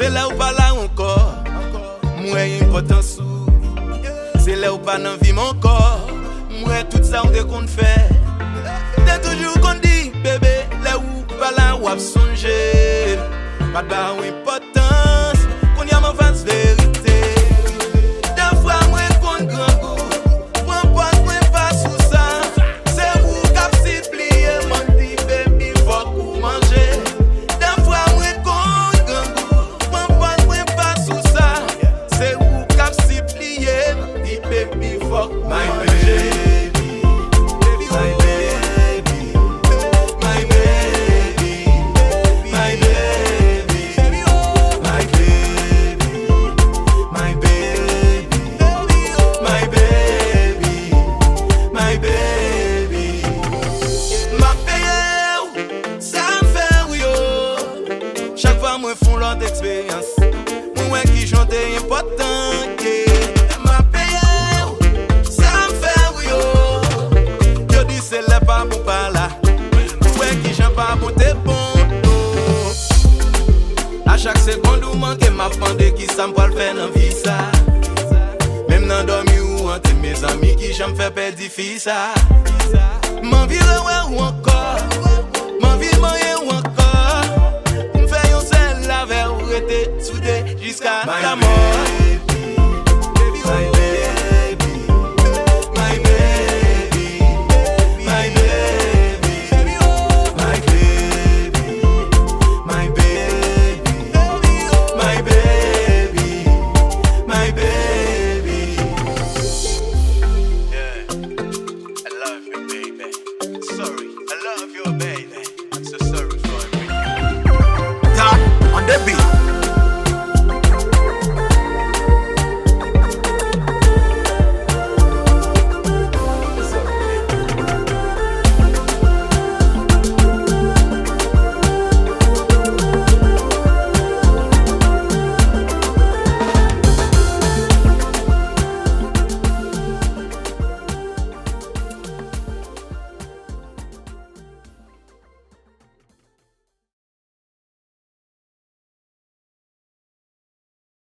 C'est là où pas là encore. Moi important sous. C'est là où pas dans vie mon corps. Moi tout ça on te compte faire. T'es toujours qu'on dit bébé là où pas là où a songer. Pas de importance qu'on y a ma face vérité. Des fois moi qu'on grand goût. Prends pas moi pas sous ça. C'est vous cap si plié mon dit baby faut qu'on manger. Des fois moi qu'on grand goût. Prends pas moi pas sous ça. C'est vous cap si plié dit baby faut qu'on manger. Moi font l'autre expérience. Moi qui chante important. Ma paye, ça me fait oui. Je dis c'est là pas pour pas là. Moi qui chante pas pour tes bons. A chaque seconde où manque m'a demandé qui ça me peut le faire dans vie ça. Même dans dormi ou entre mes amis qui j'aime faire perdre ça. M'envire ouais ou